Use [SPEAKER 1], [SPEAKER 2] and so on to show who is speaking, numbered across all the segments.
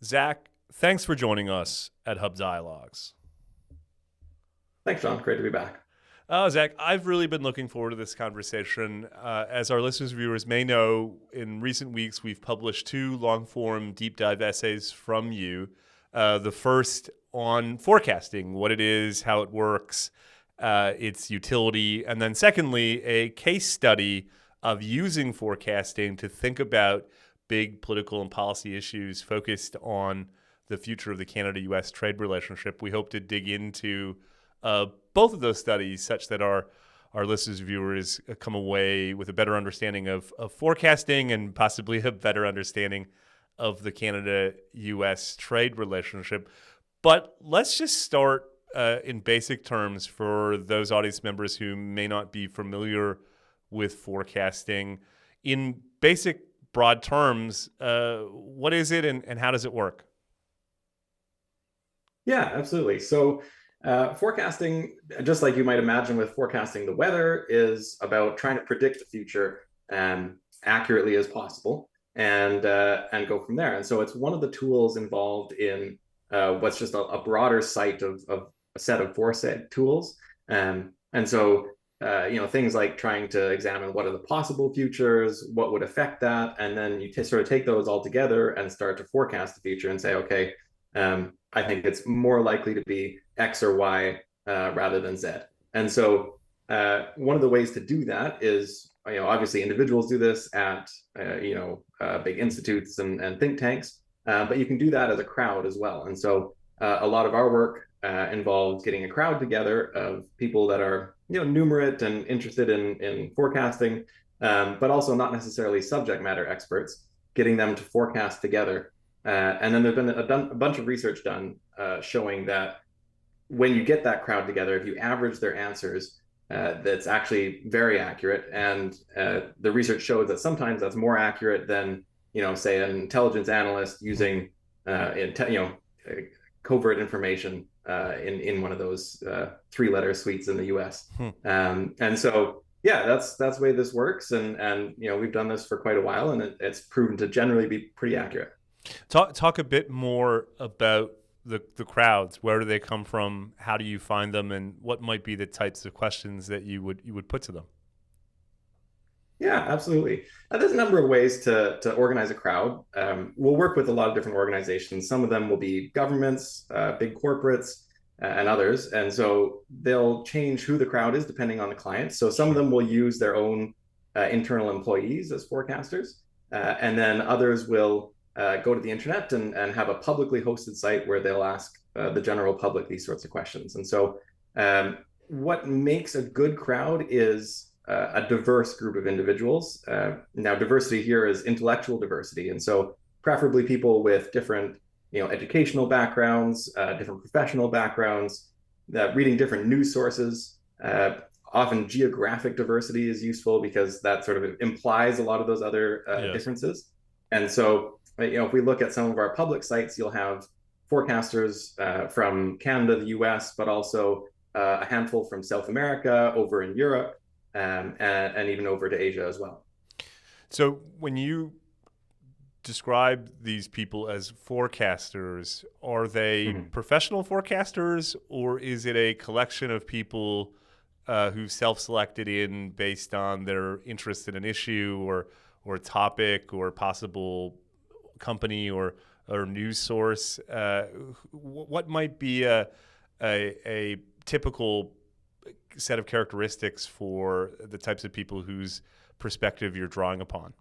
[SPEAKER 1] Zach, thanks for joining us at Hub Dialogues.
[SPEAKER 2] Thanks, John. Great to be back.
[SPEAKER 1] Zach, I've really been looking forward to this conversation. As our listeners and viewers may know, in recent weeks we've published two long-form deep dive essays from you. The first on forecasting, what it is, how it works, its utility, and then secondly, a case study of using forecasting to think about big political and policy issues focused on the future of the Canada-U.S. trade relationship. We hope to dig into both of those studies such that our listeners and viewers come away with a better understanding of forecasting and possibly a better understanding of the Canada-U.S. trade relationship. But let's just start in basic terms for those audience members who may not be familiar with forecasting. In basic broad terms, what is it and how does it work?
[SPEAKER 2] Yeah, absolutely. So forecasting, just like you might imagine with forecasting the weather, is about trying to predict the future accurately as possible and go from there. And so it's one of the tools involved in what's just a broader set of a set of foreset tools. And so things like trying to examine what are the possible futures, what would affect that, and then you sort of take those all together and start to forecast the future and say, okay, I think it's more likely to be X or Y rather than Z. And so one of the ways to do that is, obviously individuals do this at, big institutes and think tanks, but you can do that as a crowd as well. And so a lot of our work involves getting a crowd together of people that are, numerate and interested in forecasting, but also not necessarily subject matter experts, getting them to forecast together. And then there's been a bunch of research done showing that when you get that crowd together, if you average their answers, that's actually very accurate. And the research shows that sometimes that's more accurate than, say, an intelligence analyst using, covert information in one of those three-letter suites in the U.S. And so, yeah, that's the way this works. And we've done this for quite a while, and it's proven to generally be pretty accurate.
[SPEAKER 1] Talk a bit more about the crowds. Where do they come from? How do you find them? And what might be the types of questions that you would put to them?
[SPEAKER 2] Yeah, absolutely. There's a number of ways to organize a crowd. We'll work with a lot of different organizations. Some of them will be governments, big corporates, and others. And so they'll change who the crowd is depending on the client. So some of them will use their own internal employees as forecasters. And then others will go to the internet and have a publicly hosted site where they'll ask the general public these sorts of questions. And so what makes a good crowd is a diverse group of individuals. Now, diversity here is intellectual diversity. And so preferably people with different educational backgrounds, different professional backgrounds, reading different news sources. Often geographic diversity is useful because that sort of implies a lot of those other
[SPEAKER 1] Yes.
[SPEAKER 2] differences. And so, if we look at some of our public sites, you'll have forecasters from Canada, the U.S., but also a handful from South America, over in Europe, and even over to Asia as well.
[SPEAKER 1] So when you describe these people as forecasters, are they professional forecasters, or is it a collection of people who self-selected in based on their interest in an issue or topic or possible company or news source? What might be a typical set of characteristics for the types of people whose perspective you're drawing upon?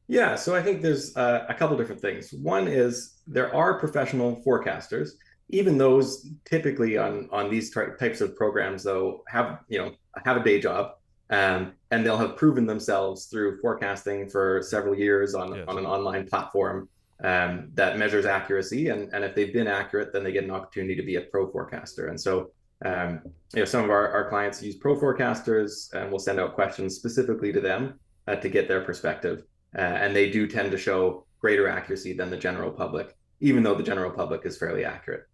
[SPEAKER 2] Yeah, so I think there's a couple different things. One is there are professional forecasters. Even those typically on these types of programs, though, have a day job, and they'll have proven themselves through forecasting for several years
[SPEAKER 1] Yes.
[SPEAKER 2] on an online platform that measures accuracy. And if they've been accurate, then they get an opportunity to be a pro forecaster. And so some of our clients use pro forecasters, and we'll send out questions specifically to them to get their perspective. And they do tend to show greater accuracy than the general public, even though the general public is fairly accurate.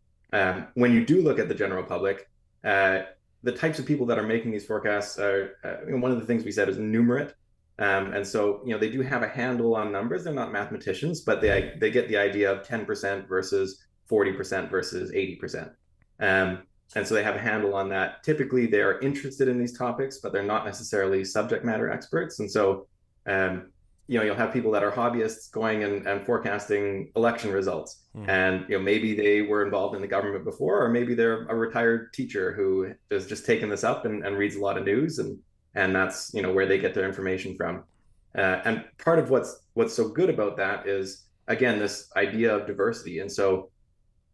[SPEAKER 2] When you do look at the general public, the types of people that are making these forecasts are, one of the things we said is numerate. And so, they do have a handle on numbers. They're not mathematicians, but they get the idea of 10% versus 40% versus 80%. And so they have a handle on that. Typically, they are interested in these topics, but they're not necessarily subject matter experts. And so, you'll have people that are hobbyists going and forecasting election results. And maybe they were involved in the government before, or maybe they're a retired teacher who has just taken this up and reads a lot of news, and that's where they get their information from. And part of what's so good about that is, again, this idea of diversity. And so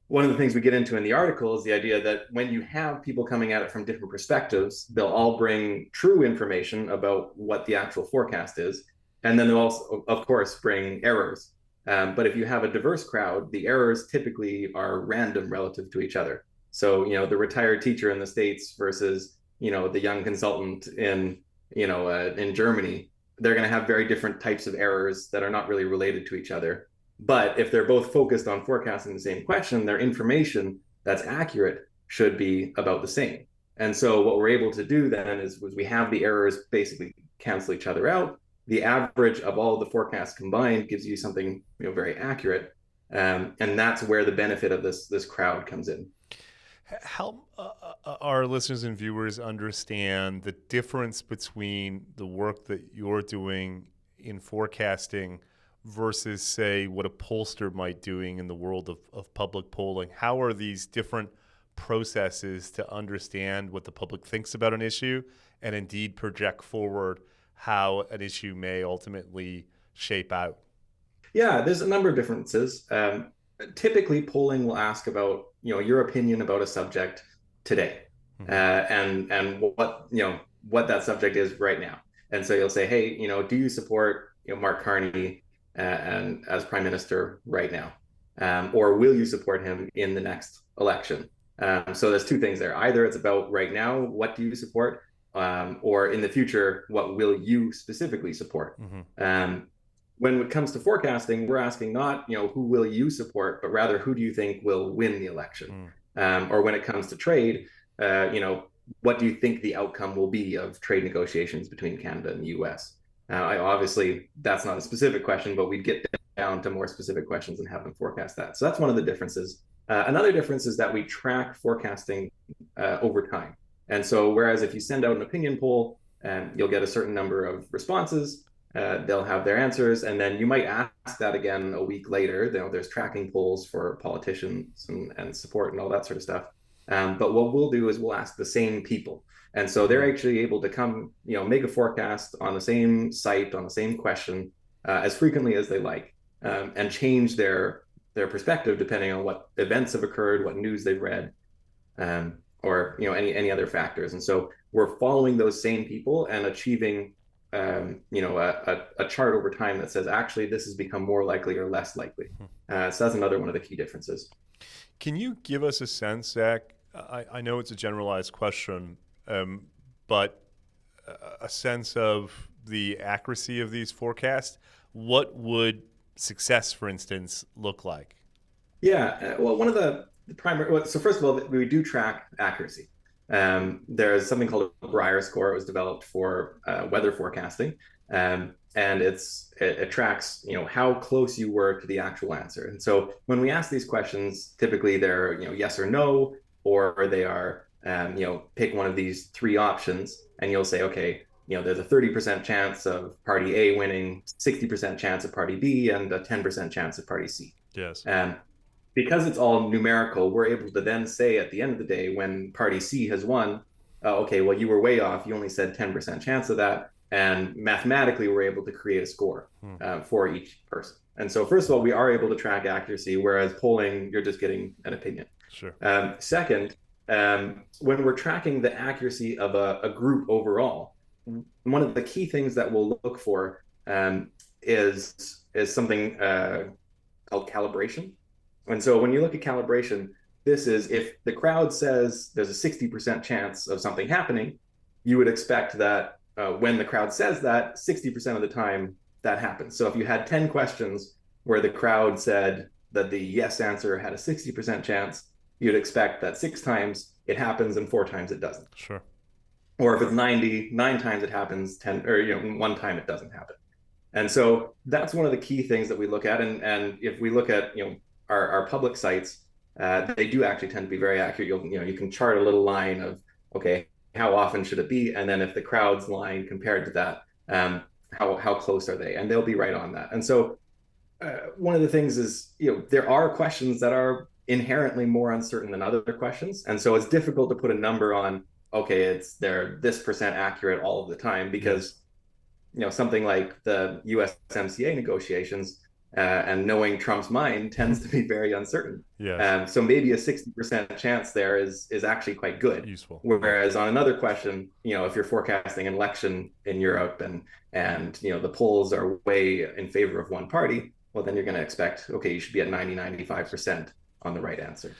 [SPEAKER 2] one of the things we get into in the article is the idea that when you have people coming at it from different perspectives, they'll all bring true information about what the actual forecast is. And then they'll also, of course, bring errors. But if you have a diverse crowd, the errors typically are random relative to each other. So, the retired teacher in the States versus, the young consultant in Germany, they're going to have very different types of errors that are not really related to each other. But if they're both focused on forecasting the same question, their information that's accurate should be about the same. And so what we're able to do then is we have the errors basically cancel each other out. The average of all the forecasts combined gives you something very accurate. And that's where the benefit of this crowd comes in.
[SPEAKER 1] Help our listeners and viewers understand the difference between the work that you're doing in forecasting versus, say, what a pollster might doing in the world of public polling. How are these different processes to understand what the public thinks about an issue and indeed project forward how an issue may ultimately shape out?
[SPEAKER 2] Yeah, there's a number of differences. Typically, polling will ask about your opinion about a subject today, and what that subject is right now. And so you'll say, hey, do you support Mark Carney and as prime minister right now, or will you support him in the next election? So there's two things there. Either it's about right now, what do you support, or in the future, what will you specifically support? When it comes to forecasting, we're asking not who will you support, but rather who do you think will win the election? Or when it comes to trade, what do you think the outcome will be of trade negotiations between Canada and the U.S.? Obviously, that's not a specific question, but we'd get down to more specific questions and have them forecast that. So that's one of the differences. Another difference is that we track forecasting over time. And so whereas if you send out an opinion poll, you'll get a certain number of responses, they'll have their answers, and then you might ask that again a week later. There's tracking polls for politicians and support and all that sort of stuff. But what we'll do is we'll ask the same people. And so they're actually able to come, make a forecast on the same site, on the same question, as frequently as they like, and change their perspective depending on what events have occurred, what news they've read, or any other factors. And so we're following those same people and achieving a chart over time that says actually this has become more likely or less likely. So that's another one of the key differences.
[SPEAKER 1] Can you give us a sense, Zach? I know it's a generalized question, but a sense of the accuracy of these forecasts. What would success, for instance, look like?
[SPEAKER 2] Yeah, well, one of the primary, so first of all, we do track accuracy. There's something called a Breyer score. It was developed for weather forecasting, and it tracks how close you were to the actual answer. And so when we ask these questions, typically they're yes or no, or they are pick one of these three options, and you'll say, okay, there's a 30% chance of party A winning, 60% chance of party B, and a 10% chance of party C.
[SPEAKER 1] Yes.
[SPEAKER 2] Because it's all numerical, we're able to then say at the end of the day, when party C has won, okay, well, you were way off. You only said 10% chance of that. And mathematically, we're able to create a score for each person. And so first of all, we are able to track accuracy, whereas polling, you're just getting an opinion.
[SPEAKER 1] Sure.
[SPEAKER 2] Second, when we're tracking the accuracy of a group overall, one of the key things that we'll look for is something called calibration. And so when you look at calibration, this is if the crowd says there's a 60% chance of something happening, you would expect that when the crowd says that, 60% of the time that happens. So if you had 10 questions where the crowd said that the yes answer had a 60% chance, you'd expect that 6 times it happens and 4 times it doesn't.
[SPEAKER 1] Sure.
[SPEAKER 2] Or if it's 99 times it happens 10, or one time it doesn't happen. And so that's one of the key things that we look at. And if we look at our public sites, they do actually tend to be very accurate. You can chart a little line of, okay, how often should it be, and then if the crowd's line compared to that, how close are they, and they'll be right on that. And so one of the things is, there are questions that are inherently more uncertain than other questions, and so it's difficult to put a number on, okay, they're this percent accurate all of the time, because something like the USMCA negotiations, and knowing Trump's mind tends to be very uncertain.
[SPEAKER 1] Yes.
[SPEAKER 2] So maybe a 60% chance there is actually quite good.
[SPEAKER 1] Useful.
[SPEAKER 2] Whereas on another question, if you're forecasting an election in Europe, and the polls are way in favor of one party, well, then you're going to expect, okay, you should be at 95% on the right answer.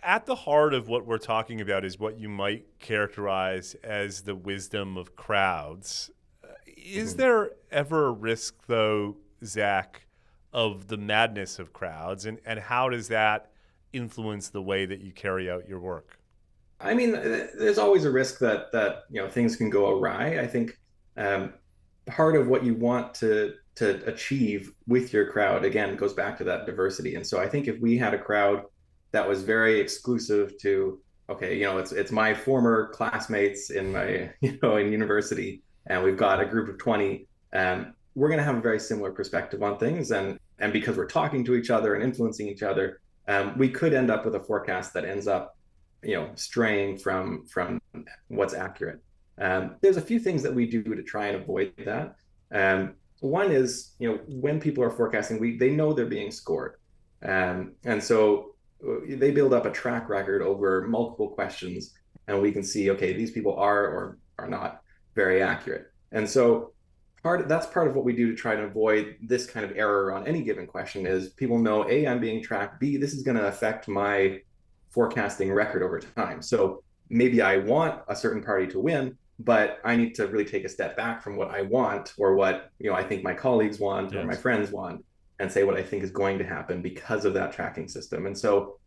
[SPEAKER 1] At the heart of what we're talking about is what you might characterize as the wisdom of crowds. Is there ever a risk, though, Zach, of the madness of crowds, and how does that influence the way that you carry out your work?
[SPEAKER 2] I mean, there's always a risk that things can go awry. I think part of what you want to achieve with your crowd, again, goes back to that diversity. And so I think if we had a crowd that was very exclusive to, okay, it's my former classmates in my in university, and we've got a group of 20, we're going to have a very similar perspective on things, and because we're talking to each other and influencing each other, we could end up with a forecast that ends up straying from what's accurate. There's a few things that we do to try and avoid that. One is, when people are forecasting, they know they're being scored, and so they build up a track record over multiple questions, and we can see, okay, these people are or are not very accurate. And so that's part of what we do to try to avoid this kind of error on any given question. Is people know, A, I'm being tracked, B, this is going to affect my forecasting record over time. So maybe I want a certain party to win, but I need to really take a step back from what I want, or what I think my colleagues want, or my friends want, and say what I think is going to happen because of that tracking system. And so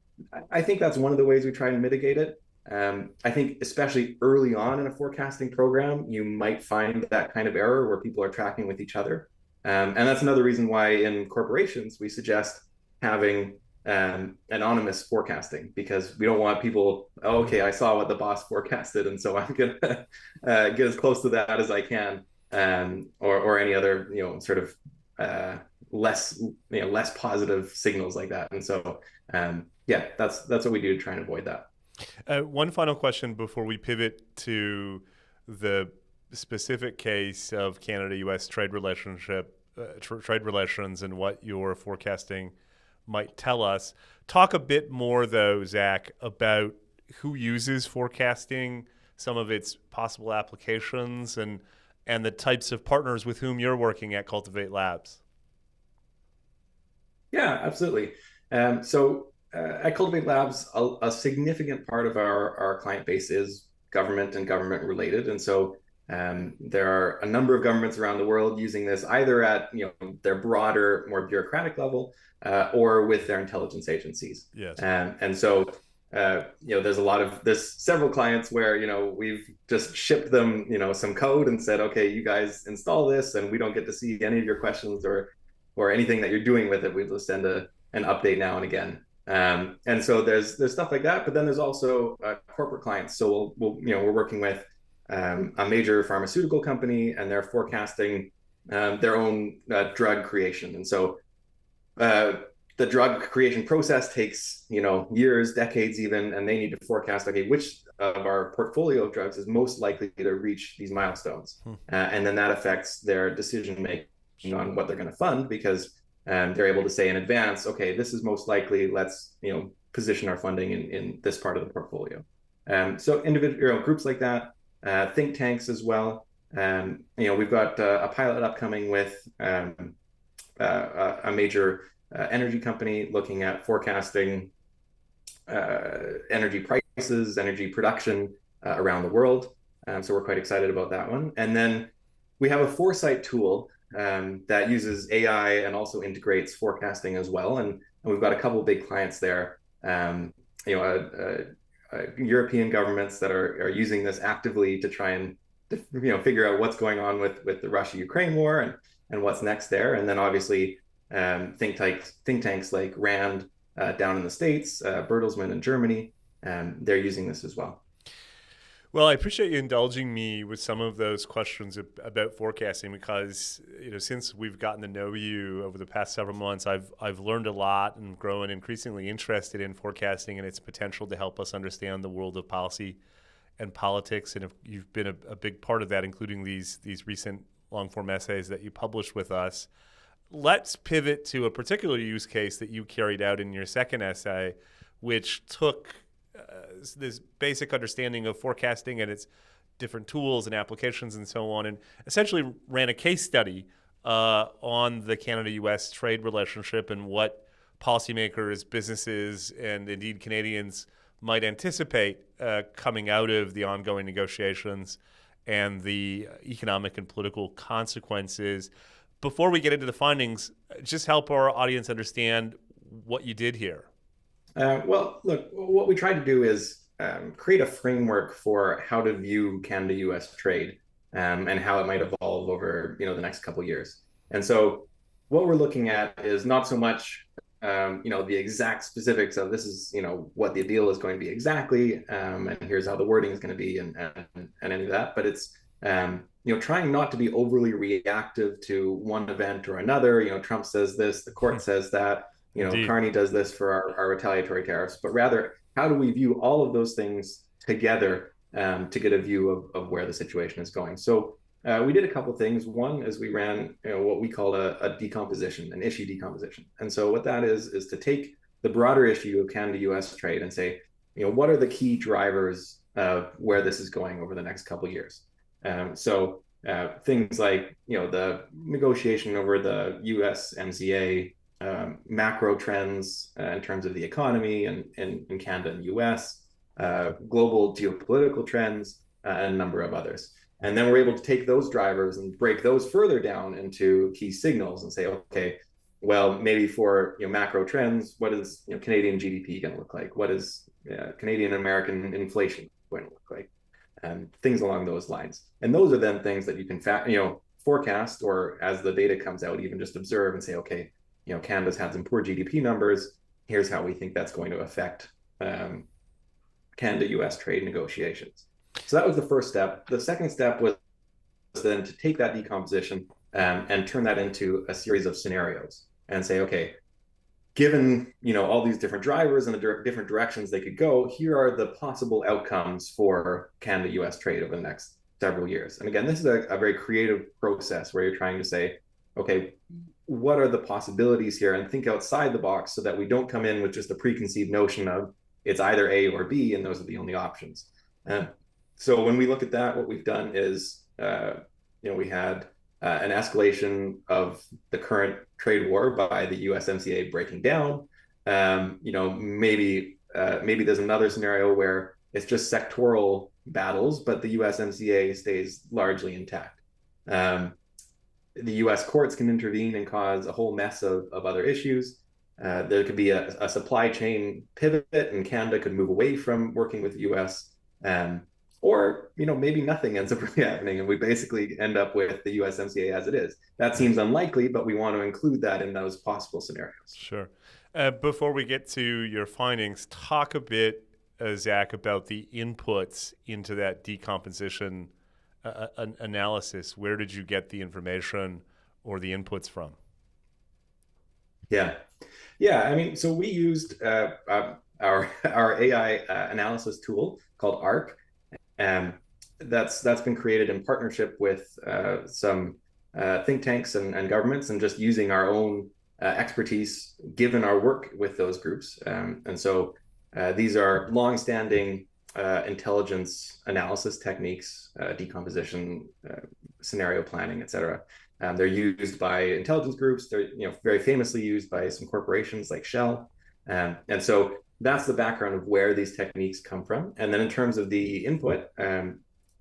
[SPEAKER 2] I think that's one of the ways we try and mitigate it. I think especially early on in a forecasting program, you might find that kind of error where people are tracking with each other. And that's another reason why in corporations, we suggest having anonymous forecasting, because we don't want people, oh, okay, I saw what the boss forecasted, and so I'm going to get as close to that as I can, or any other, sort of less positive signals like that. And so, yeah, that's what we do to try and avoid that.
[SPEAKER 1] One final question before we pivot to the specific case of Canada-U.S. trade relations and what your forecasting might tell us. Talk a bit more, though, Zach, about who uses forecasting, some of its possible applications, and the types of partners with whom you're working at Cultivate Labs.
[SPEAKER 2] Yeah, absolutely. So at Cultivate Labs, a significant part of our client base is government and government related. And so there are a number of governments around the world using this, either at their broader, more bureaucratic level, or with their intelligence agencies.
[SPEAKER 1] Yes.
[SPEAKER 2] And so there's several clients where we've just shipped them some code and said, okay, you guys install this, and we don't get to see any of your questions or anything that you're doing with it. We just send an update now and again. And so there's stuff like that, but then there's also corporate clients. So we're working with a major pharmaceutical company, and they're forecasting their own drug creation. And so the drug creation process takes years, decades even, and they need to forecast, okay, which of our portfolio of drugs is most likely to reach these milestones, and then that affects their decision making on what they're going to fund, because they're able to say in advance, okay, this is most likely, let's position our funding in this part of the portfolio. So individual groups like that, think tanks as well. We've got a pilot upcoming with a major energy company looking at forecasting energy prices, energy production around the world. So we're quite excited about that one. And then we have a foresight tool that uses AI and also integrates forecasting as well. And we've got a couple of big clients there. European governments that are using this actively to try and figure out what's going on with the Russia-Ukraine war and what's next there. And then obviously think tanks like RAND down in the States, Bertelsmann in Germany, they're using this as well.
[SPEAKER 1] Well, I appreciate you indulging me with some of those questions about forecasting because since we've gotten to know you over the past several months, I've learned a lot and grown increasingly interested in forecasting and its potential to help us understand the world of policy and politics. And if you've been a big part of that, including these recent long form essays that you published with us. Let's pivot to a particular use case that you carried out in your second essay, which took this basic understanding of forecasting and its different tools and applications and so on, and essentially ran a case study on the Canada-U.S. trade relationship and what policymakers, businesses, and indeed Canadians might anticipate coming out of the ongoing negotiations and the economic and political consequences. Before we get into the findings, just help our audience understand what you did here.
[SPEAKER 2] Well, look, what we tried to do is create a framework for how to view Canada-U.S. trade and how it might evolve over the next couple of years. And so what we're looking at is not so much the exact specifics of this is what the deal is going to be exactly, and here's how the wording is going to be and any of that, but it's trying not to be overly reactive to one event or another. Trump says this, the court says that. Carney does this for our retaliatory tariffs, but rather, how do we view all of those things together to get a view of where the situation is going? So we did a couple of things. One is we ran what we call a decomposition, an issue decomposition. And so what that is to take the broader issue of Canada-U.S. trade and say, what are the key drivers of where this is going over the next couple of years? So things like, the negotiation over the USMCA, macro trends in terms of the economy and in Canada and US, global geopolitical trends, and a number of others. And then we're able to take those drivers and break those further down into key signals and say, okay, well, maybe for macro trends, what is Canadian GDP going to look like? What is Canadian American inflation going to look like? And things along those lines. And those are then things that you can forecast, or as the data comes out, even just observe and say, okay, Canada's had some poor GDP numbers. Here's how we think that's going to affect Canada-U.S. trade negotiations. So that was the first step. The second step was then to take that decomposition and turn that into a series of scenarios and say, okay, given all these different drivers and the different directions they could go, here are the possible outcomes for Canada-U.S. trade over the next several years. And again, this is a very creative process where you're trying to say, okay, what are the possibilities here, and think outside the box so that we don't come in with just a preconceived notion of it's either A or B, and those are the only options. So when we look at that, what we've done is, we had an escalation of the current trade war by the USMCA breaking down. Maybe there's another scenario where it's just sectoral battles, but the USMCA stays largely intact. The U.S. courts can intervene and cause a whole mess of other issues. There could be a supply chain pivot, and Canada could move away from working with the U.S. Or maybe nothing ends up really happening, and we basically end up with the USMCA as it is. That seems unlikely, but we want to include that in those possible scenarios.
[SPEAKER 1] Sure. Before we get to your findings, talk a bit, Zach, about the inputs into that decomposition analysis. Where did you get the information or the inputs from?
[SPEAKER 2] Yeah. I mean, so we used our AI analysis tool called ARC. That's been created in partnership with some think tanks and governments, and just using our own expertise given our work with those groups. And so these are longstanding intelligence analysis techniques, decomposition, scenario planning, et cetera. They're used by intelligence groups. They're very famously used by some corporations like Shell. And so that's the background of where these techniques come from. And then in terms of the input,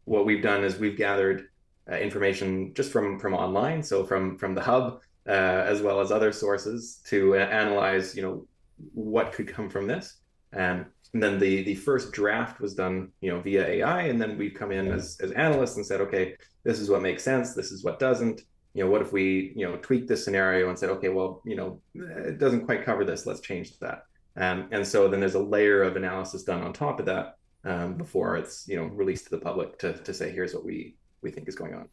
[SPEAKER 2] what we've done is we've gathered information just from online, so from the hub, as well as other sources to analyze what could come from this. And then the first draft was done, via AI, and then we've come in as analysts and said, okay, this is what makes sense, this is what doesn't. What if we, tweak this scenario and said, okay, well, it doesn't quite cover this, let's change that. And so then there's a layer of analysis done on top of that before it's released to the public to say here's what we think is going on.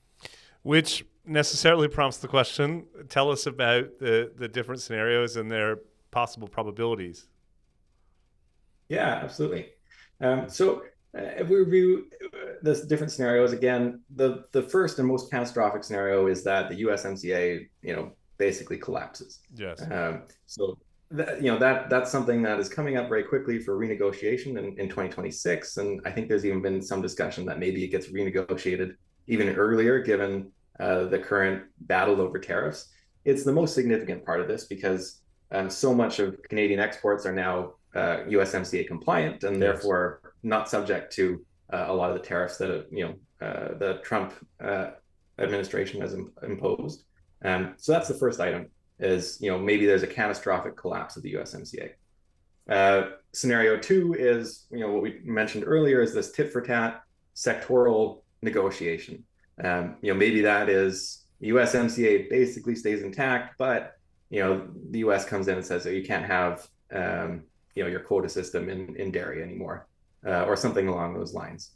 [SPEAKER 1] Which necessarily prompts the question: tell us about the different scenarios and their possible probabilities.
[SPEAKER 2] Yeah, absolutely. So if we review the different scenarios again, the first and most catastrophic scenario is that the USMCA, basically collapses.
[SPEAKER 1] Yes.
[SPEAKER 2] So that's something that is coming up very quickly for renegotiation in 2026, and I think there's even been some discussion that maybe it gets renegotiated even earlier, given the current battle over tariffs. It's the most significant part of this because so much of Canadian exports are now USMCA compliant and therefore not subject to a lot of the tariffs that the Trump administration has imposed. So that's the first item: is maybe there's a catastrophic collapse of the USMCA. Scenario two is what we mentioned earlier, is this tit for tat sectoral negotiation. Maybe that is USMCA basically stays intact, but the US comes in and says, oh, you can't have your quota system in dairy anymore, or something along those lines.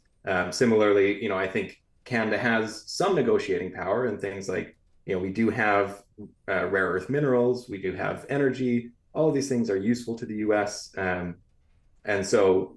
[SPEAKER 2] Similarly, I think Canada has some negotiating power in things like, we do have rare earth minerals, we do have energy. All of these things are useful to the US. And so,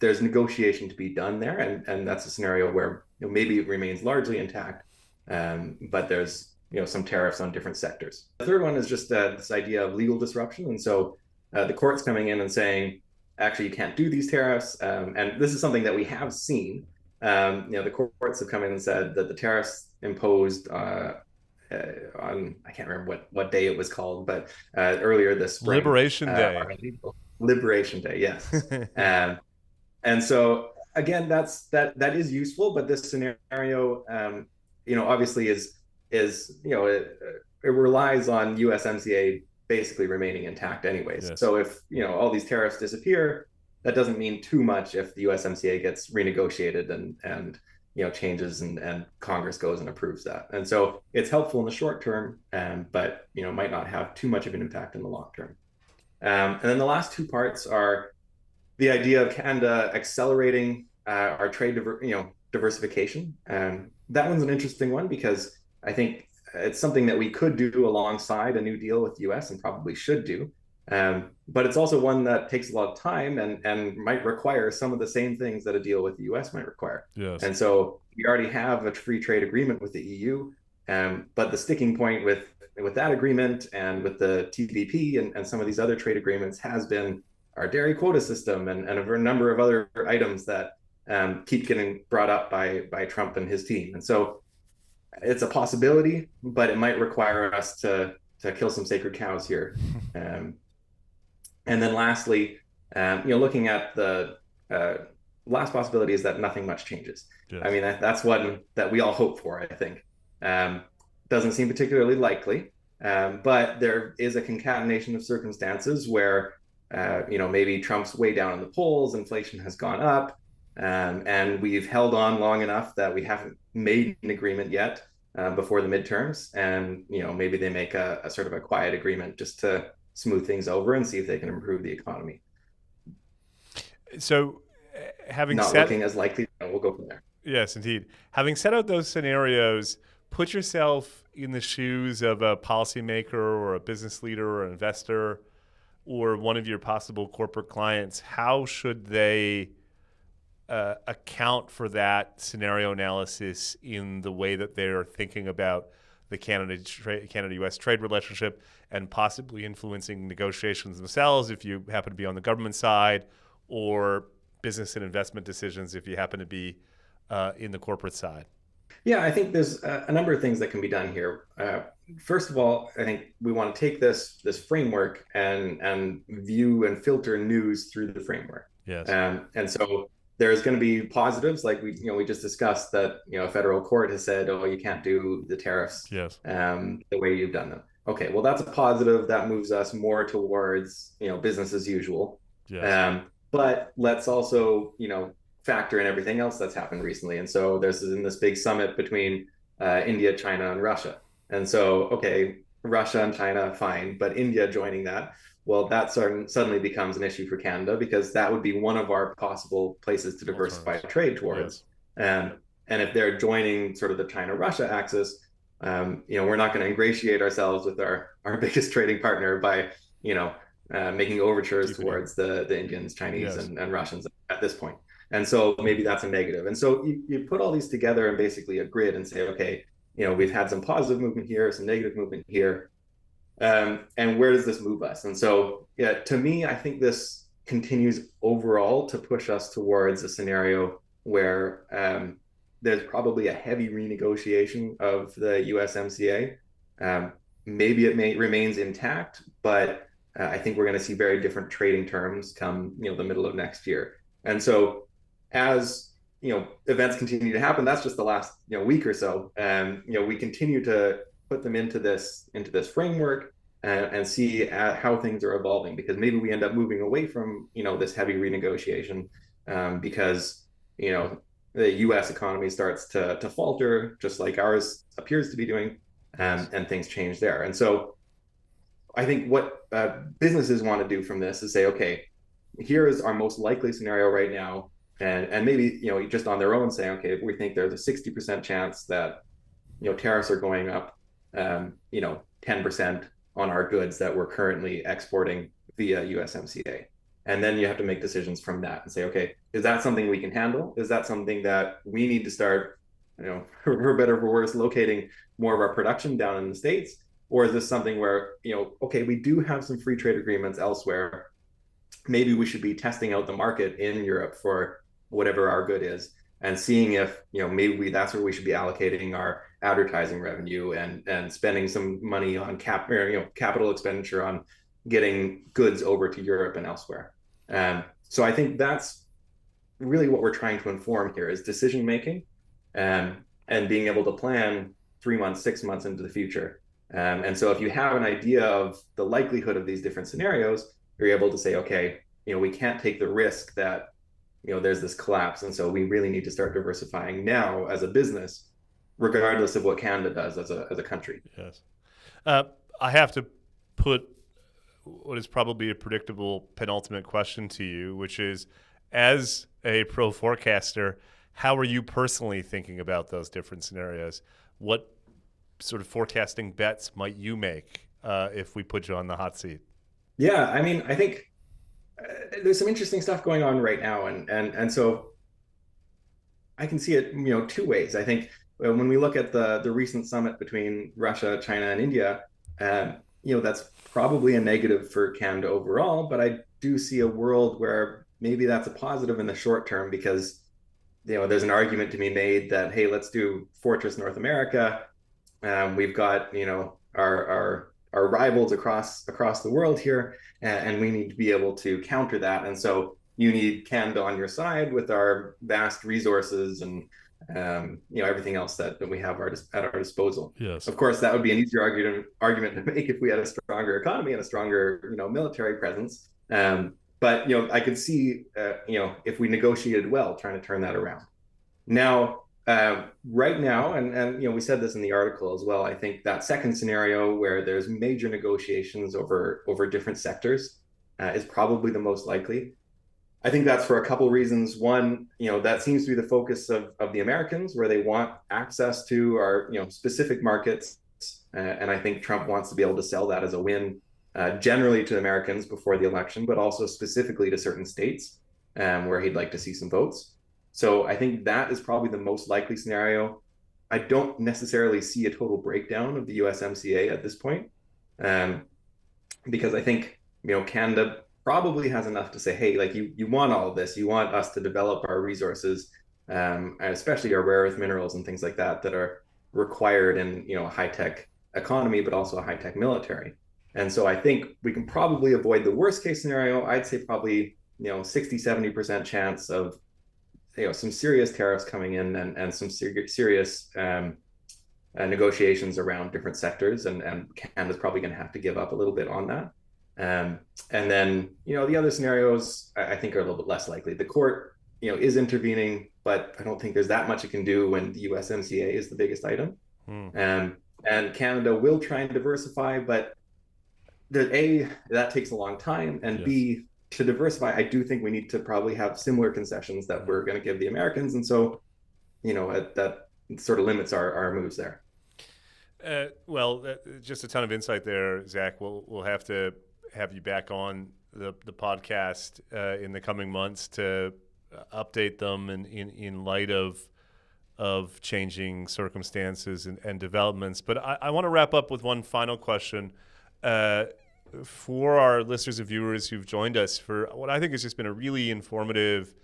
[SPEAKER 2] there's negotiation to be done there. And that's a scenario where maybe it remains largely intact, but there's some tariffs on different sectors. The third one is just this idea of legal disruption. And so the court's coming in and saying, actually, you can't do these tariffs. And this is something that we have seen. The courts have come in and said that the tariffs imposed on, I can't remember what day it was called, but earlier this spring.
[SPEAKER 1] Liberation Day.
[SPEAKER 2] Liberation Day, yes. And so again, that is useful, but this scenario, obviously is it relies on USMCA basically remaining intact anyways. Yes. So if all these tariffs disappear, that doesn't mean too much if the USMCA gets renegotiated and changes and Congress goes and approves that. And so it's helpful in the short term, but might not have too much of an impact in the long term. And then the last two parts are the idea of Canada accelerating our trade diversification. That one's an interesting one because I think it's something that we could do alongside a new deal with the US and probably should do. But it's also one that takes a lot of time and might require some of the same things that a deal with the US might require.
[SPEAKER 1] Yes.
[SPEAKER 2] And so we already have a free trade agreement with the EU, but the sticking point with that agreement and with the TPP and some of these other trade agreements has been our dairy quota system and a number of other items that keep getting brought up by Trump and his team. And so it's a possibility, but it might require us to kill some sacred cows here. And then lastly, looking at the last possibility is that nothing much changes. Yes. I mean, that's one that we all hope for, I think. Doesn't seem particularly likely, but there is a concatenation of circumstances where maybe Trump's way down in the polls, inflation has gone up, and we've held on long enough that we haven't made an agreement yet before the midterms. And, maybe they make a sort of a quiet agreement just to smooth things over and see if they can improve the economy.
[SPEAKER 1] So having
[SPEAKER 2] not looking as likely, we'll go from there.
[SPEAKER 1] Yes, indeed. Having set out those scenarios, put yourself in the shoes of a policymaker or a business leader or an investor or one of your possible corporate clients. How should they account for that scenario analysis in the way that they're thinking about the Canada-U.S. trade relationship and possibly influencing negotiations themselves if you happen to be on the government side, or business and investment decisions if you happen to be in the corporate side?
[SPEAKER 2] Yeah, I think there's a number of things that can be done here. First of all, I think we want to take this framework and view and filter news through the framework.
[SPEAKER 1] Yes.
[SPEAKER 2] And so there's going to be positives, like we just discussed that a federal court has said, oh, you can't do the tariffs
[SPEAKER 1] yes.
[SPEAKER 2] The way you've done them. Okay, well, that's a positive that moves us more towards business as usual.
[SPEAKER 1] Yes.
[SPEAKER 2] But let's also, factor in everything else that's happened recently. And so there's in this big summit between India, China, and Russia. And so, okay, Russia and China, fine, but India joining that, well, that suddenly becomes an issue for Canada because that would be one of our possible places to diversify
[SPEAKER 1] Alternatives.
[SPEAKER 2] trade towards.
[SPEAKER 1] Yes.
[SPEAKER 2] And if they're joining sort of the China-Russia axis, we're not going to ingratiate ourselves with our biggest trading partner by, making overtures
[SPEAKER 1] Deepening.
[SPEAKER 2] towards the Indians, Chinese,
[SPEAKER 1] Yes.
[SPEAKER 2] and Russians at this point. And so maybe that's a negative. And so you put all these together in basically a grid and say, okay, we've had some positive movement here, some negative movement here. And where does this move us? And so, yeah, to me, I think this continues overall to push us towards a scenario where there's probably a heavy renegotiation of the USMCA. Maybe it remains intact, but I think we're going to see very different trading terms come, the middle of next year. And so, as events continue to happen, that's just the last week or so. We continue to put them into this framework and see how things are evolving, because maybe we end up moving away from this heavy renegotiation because the U.S. economy starts to falter, just like ours appears to be doing, and things change there. And so I think what businesses want to do from this is say, okay, here is our most likely scenario right now, and maybe just on their own saying, okay, we think there's a 60% chance that tariffs are going up, 10% on our goods that we're currently exporting via USMCA. And then you have to make decisions from that and say, okay, is that something we can handle? Is that something that we need to start, for better or for worse, locating more of our production down in the States? Or is this something where, okay, we do have some free trade agreements elsewhere. Maybe we should be testing out the market in Europe for whatever our good is and seeing if maybe that's where we should be allocating our advertising revenue and spending some money on capital expenditure on getting goods over to Europe and elsewhere. So I think that's really what we're trying to inform here is decision making, and being able to plan 3 months, 6 months into the future. And so if you have an idea of the likelihood of these different scenarios, you're able to say, okay, we can't take the risk that there's this collapse, and so we really need to start diversifying now as a business, regardless of what Canada does as a country.
[SPEAKER 1] Yes. I have to put what is probably a predictable penultimate question to you, which is, as a pro forecaster, how are you personally thinking about those different scenarios? What sort of forecasting bets might you make if we put you on the hot seat?
[SPEAKER 2] Yeah, I mean, I think there's some interesting stuff going on right now, and so I can see it, two ways. I think when we look at the recent summit between Russia, China, and India, that's probably a negative for Canada overall. But I do see a world where maybe that's a positive in the short term because there's an argument to be made that, hey, let's do Fortress North America. We've got our rivals across the world here, and we need to be able to counter that. And so you need Canada on your side with our vast resources and everything else that we have at our disposal.
[SPEAKER 1] Yes.
[SPEAKER 2] Of course, that would be an easier argument to make if we had a stronger economy and a stronger military presence. But I could see if we negotiated well, trying to turn that around. Now, right now, and we said this in the article as well, I think that second scenario where there's major negotiations over different sectors is probably the most likely. I think that's for a couple of reasons. One, that seems to be the focus of the Americans, where they want access to our specific markets, and I think Trump wants to be able to sell that as a win, generally to Americans before the election, but also specifically to certain states where he'd like to see some votes. So I think that is probably the most likely scenario. I don't necessarily see a total breakdown of the USMCA at this point, because I think Canada probably has enough to say, hey, like you want all of this, you want us to develop our resources, and especially our rare earth minerals and things like that are required in a high tech economy, but also a high tech military. And so I think we can probably avoid the worst case scenario. I'd say probably 60-70% chance of some serious tariffs coming in and some serious negotiations around different sectors, and Canada's probably going to have to give up a little bit on that. And then, the other scenarios I think are a little bit less likely. The court, is intervening, but I don't think there's that much it can do when the USMCA is the biggest item. And Canada will try and diversify, but that takes a long time, and
[SPEAKER 1] Yes.
[SPEAKER 2] B, to diversify, I do think we need to probably have similar concessions that we're going to give the Americans, and so that sort of limits our moves there.
[SPEAKER 1] Just a ton of insight there, Zach. We'll have to have you back on the podcast in the coming months to update them in light of changing circumstances and developments. But I want to wrap up with one final question for our listeners and viewers who've joined us for what I think has just been a really informative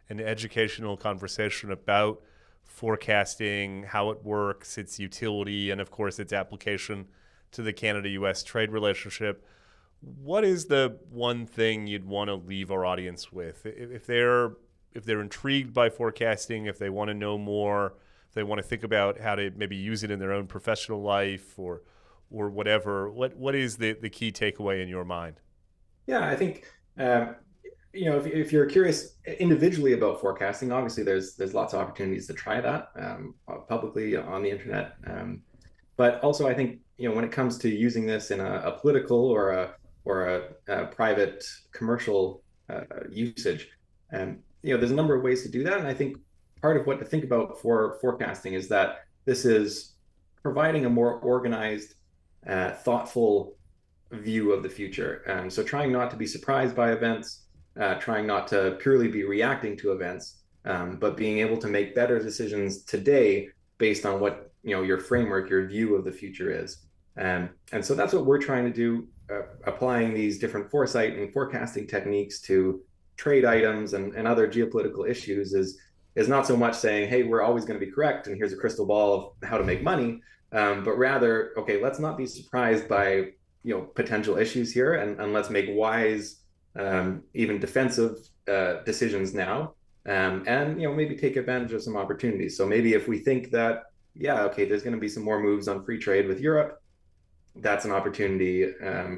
[SPEAKER 1] and educational conversation about forecasting, how it works, its utility, and of course its application to the Canada-U.S. trade relationship. What is the one thing you'd want to leave our audience with? If they're intrigued by forecasting, if they want to know more, if they want to think about how to maybe use it in their own professional life or whatever, what is the key takeaway in your mind?
[SPEAKER 2] Yeah, I think if you're curious individually about forecasting, obviously there's lots of opportunities to try that publicly on the internet. But also, I think when it comes to using this in a political or a private commercial usage, there's a number of ways to do that. And I think part of what to think about for forecasting is that this is providing a more organized, thoughtful view of the future. So trying not to be surprised by events, trying not to purely be reacting to events, but being able to make better decisions today based on what your framework, your view of the future is. And so that's what we're trying to do, applying these different foresight and forecasting techniques to trade items and other geopolitical issues is not so much saying, hey, we're always going to be correct and here's a crystal ball of how to make money, but rather, okay, let's not be surprised by potential issues here, and let's make wise, even defensive decisions now, and maybe take advantage of some opportunities. So maybe if we think that, yeah, okay, there's going to be some more moves on free trade with Europe, that's an opportunity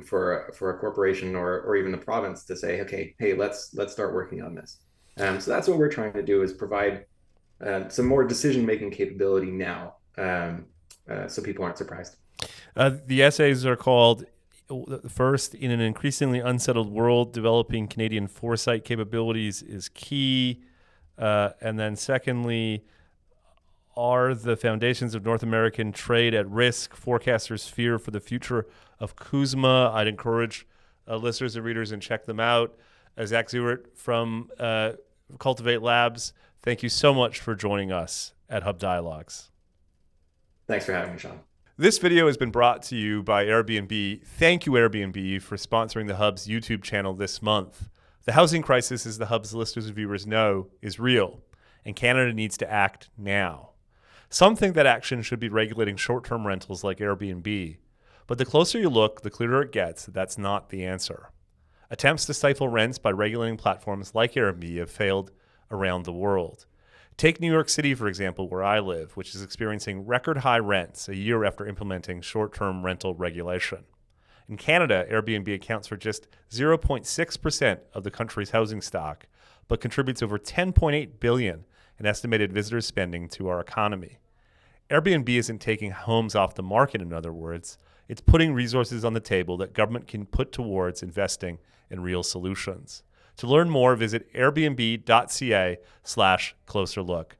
[SPEAKER 2] for a corporation or even the province to say, okay, hey, let's start working on this. So that's what we're trying to do, is provide some more decision-making capability now, so people aren't surprised.
[SPEAKER 1] The essays are called, first, in an increasingly unsettled world, developing Canadian foresight capabilities is key. And then secondly, are the foundations of North American trade at risk? Forecasters fear for the future of CUSMA. I'd encourage listeners and readers and check them out. Zach Siewert from Cultivate Labs, thank you so much for joining us at Hub Dialogues.
[SPEAKER 2] Thanks for having me, Sean.
[SPEAKER 1] This video has been brought to you by Airbnb. Thank you, Airbnb, for sponsoring the Hub's YouTube channel this month. The housing crisis, as the Hub's listeners and viewers know, is real, and Canada needs to act now. Some think that action should be regulating short-term rentals like Airbnb, but the closer you look, the clearer it gets that that's not the answer. Attempts to stifle rents by regulating platforms like Airbnb have failed around the world. Take New York City, for example, where I live, which is experiencing record high rents a year after implementing short-term rental regulation. In Canada, Airbnb accounts for just 0.6% of the country's housing stock, but contributes over $10.8 billion in estimated visitor spending to our economy. Airbnb isn't taking homes off the market, in other words. It's putting resources on the table that government can put towards investing in real solutions. To learn more, visit airbnb.ca/closerlook.